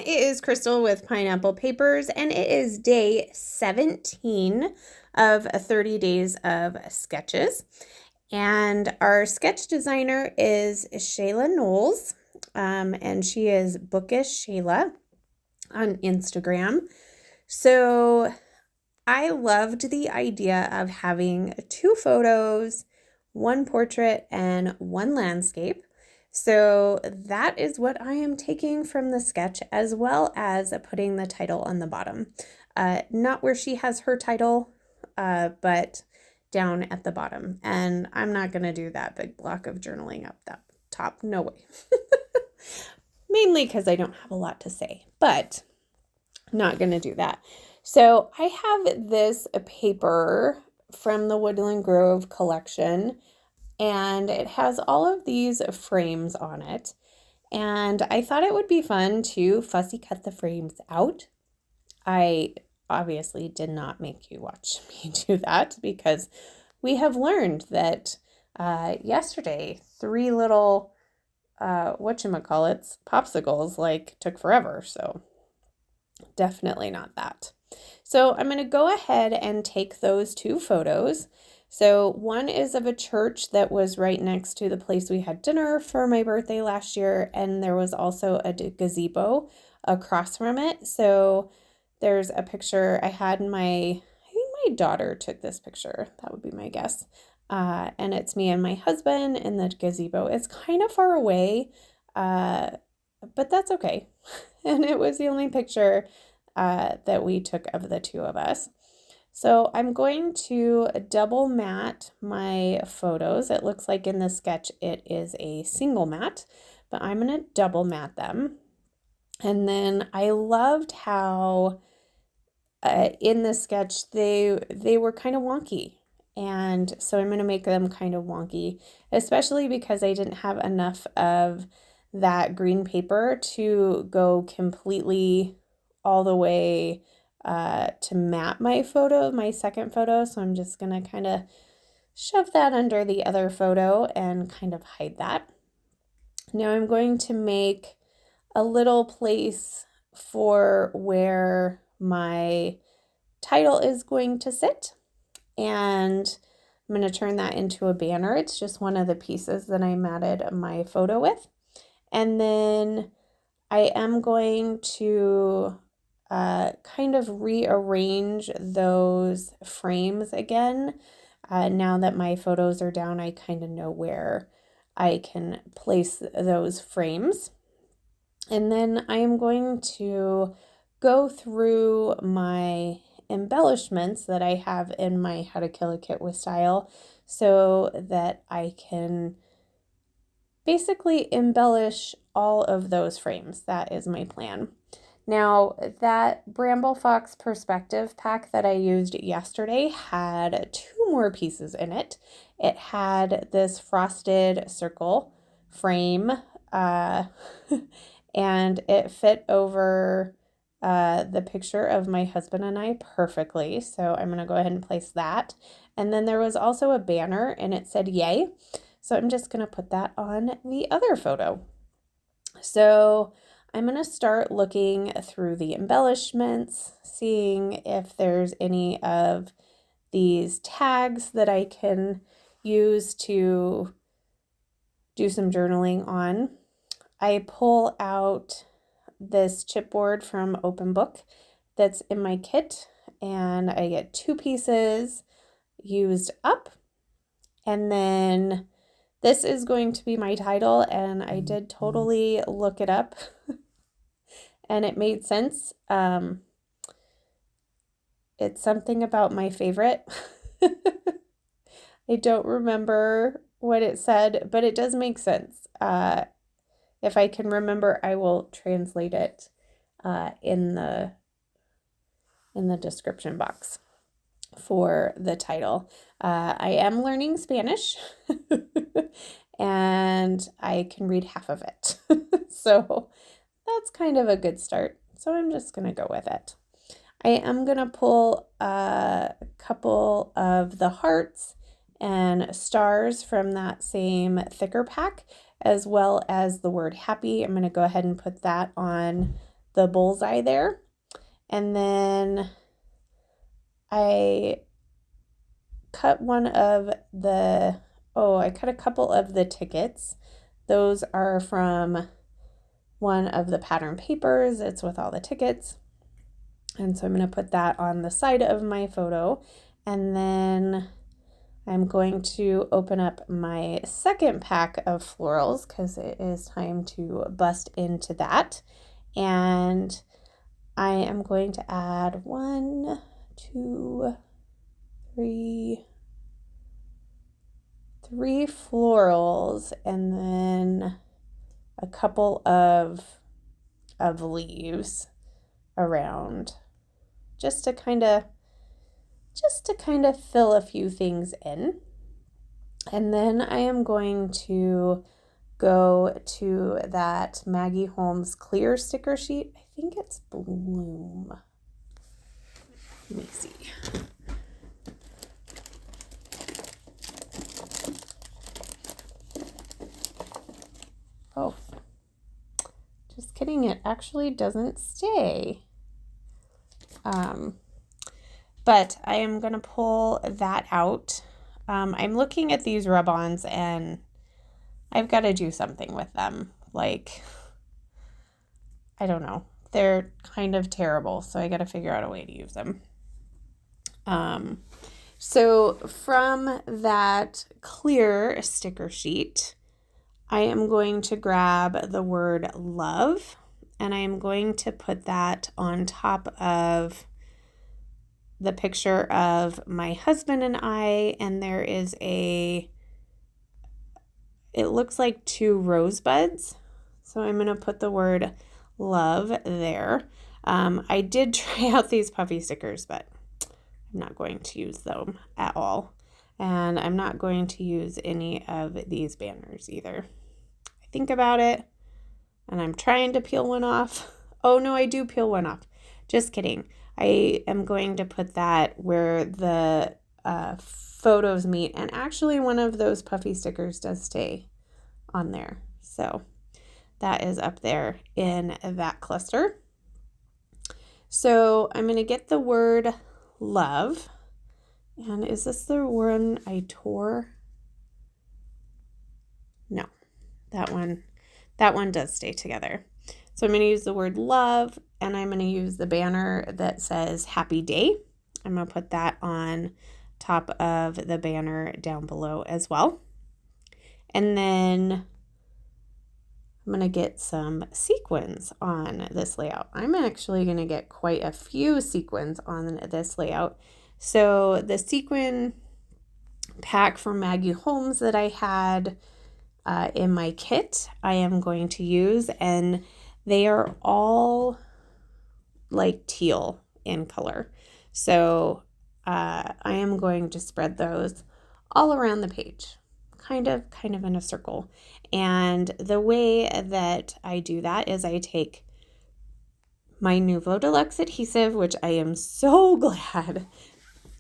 it is Crystal with Pineapple Papers, and it is day 17 of 30 days of sketches. And our sketch designer is Shala Knowles, and she is Bookish Shala on Instagram. So I loved the idea of having 2 photos, 1 portrait, and 1 landscape. So that is what I am taking from the sketch, as well as putting the title on the bottom. Not where she has her title, but down at the bottom. And I'm not going to do that big block of journaling up that top. No way. Mainly because I don't have a lot to say, but not going to do that. So I have this paper from the Woodland Grove collection, and it has all of these frames on it. And I thought it would be fun to fussy cut the frames out. I obviously did not make you watch me do that, because we have learned that yesterday 3 little popsicles took forever. So definitely not that. So I'm going to go ahead and take those 2 photos. So one is of a church that was right next to the place we had dinner for my birthday last year, and there was also a gazebo across from it. So there's a picture I had I think my daughter took this picture. That would be my guess. And it's me and my husband in the gazebo. It's kind of far away, but that's okay. And it was the only picture that we took of the 2 of us. So I'm going to double matte my photos. It looks like in the sketch it is a single matte, but I'm going to double matte them. And then I loved how in the sketch they were kind of wonky. And so I'm going to make them kind of wonky, especially because I didn't have enough of that green paper to go completely all the way to matte my second photo. So I'm just going to kind of shove that under the other photo and kind of hide that. Now I'm going to make a little place for where my title is going to sit. And I'm going to turn that into a banner. It's just one of the pieces that I matted my photo with. And then I am going to kind of rearrange those frames again. Now that my photos are down, I kind of know where I can place those frames. And then I am going to go through my embellishments that I have in my How to Kill a Kit with Style, so that I can basically embellish all of those frames. That is my plan. Now, that Bramble Fox perspective pack that I used yesterday had 2 more pieces in it. It had this frosted circle frame, and it fit over the picture of my husband and I perfectly. So I'm going to go ahead and place that. And then there was also a banner, and it said yay. So I'm just going to put that on the other photo. So I'm going to start looking through the embellishments, seeing if there's any of these tags that I can use to do some journaling on. I pull out this chipboard from Open Book that's in my kit, and I get 2 pieces used up. And then this is going to be my title, and I did totally look it up and it made sense. It's something about my favorite. I don't remember what it said, but it does make sense. If I can remember, I will translate it in the description box for the title. I am learning Spanish and I can read half of it. So that's kind of a good start. So I'm just going to go with it. I am going to pull a couple of the hearts and stars from that same thicker pack, as well as the word happy. I'm going to go ahead and put that on the bullseye there. And then I cut I cut a couple of the tickets. Those are from one of the pattern papers. It's with all the tickets. And so I'm going to put that on the side of my photo. And then I'm going to open up my second pack of florals because it is time to bust into that. And I am going to add 1, 2, 3 florals and then a couple of leaves around just to kind of fill a few things in. And then I am going to go to that Maggie Holmes clear sticker sheet. I think it's Bloom. Let me see. Oh, just kidding. It actually doesn't stay. But I am going to pull that out. I'm looking at these rub-ons and I've got to do something with them. Like, I don't know. They're kind of terrible, so I got to figure out a way to use them. So from that clear sticker sheet, I am going to grab the word love and I am going to put that on top of the picture of my husband and I, and there is it looks like 2 rosebuds. So I'm going to put the word love there. I did try out these puffy stickers, but I'm not going to use them at all. And I'm not going to use any of these banners either. I think about it and I'm trying to peel one off. Oh no, I do peel one off. Just kidding. I am going to put that where the photos meet. And actually one of those puffy stickers does stay on there. So that is up there in that cluster. So I'm going to get the word love. And is this the one I tore? No, that one does stay together. So I'm going to use the word love and I'm going to use the banner that says happy day. I'm going to put that on top of the banner down below as well. And then I'm going to get some sequins on this layout. I'm actually going to get quite a few sequins on this layout. So the sequin pack from Maggie Holmes that I had in my kit, I am going to use, and they are all like teal in color. So I am going to spread those all around the page, kind of in a circle. And the way that I do that is I take my Nuvo Deluxe adhesive, which I am so glad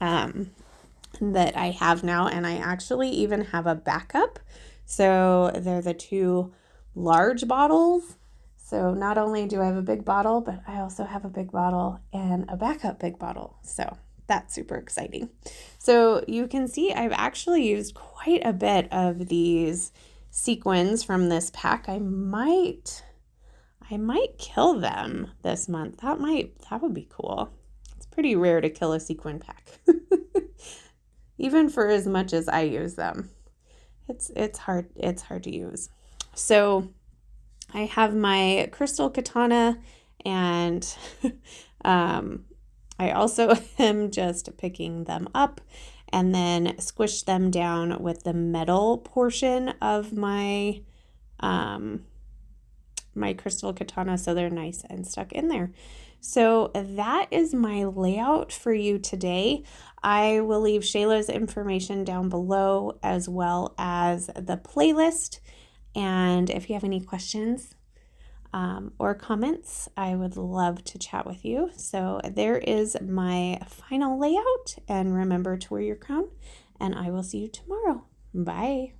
that I have now, and I actually even have a backup. So they're the 2 large bottles. So not only do I have a big bottle, but I also have a big bottle and a backup big bottle. So that's super exciting. So you can see I've actually used quite a bit of these sequins from this pack. I might kill them this month. That would be cool. It's pretty rare to kill a sequin pack. Even for as much as I use them. It's hard to use. So I have my crystal katana, and I also am just picking them up and then squish them down with the metal portion of my my crystal katana so they're nice and stuck in there. So that is my layout for you today. I will leave Shayla's information down below as well as the playlist. And if you have any questions or comments, I would love to chat with you. So there is my final layout. And remember to wear your crown. And I will see you tomorrow. Bye.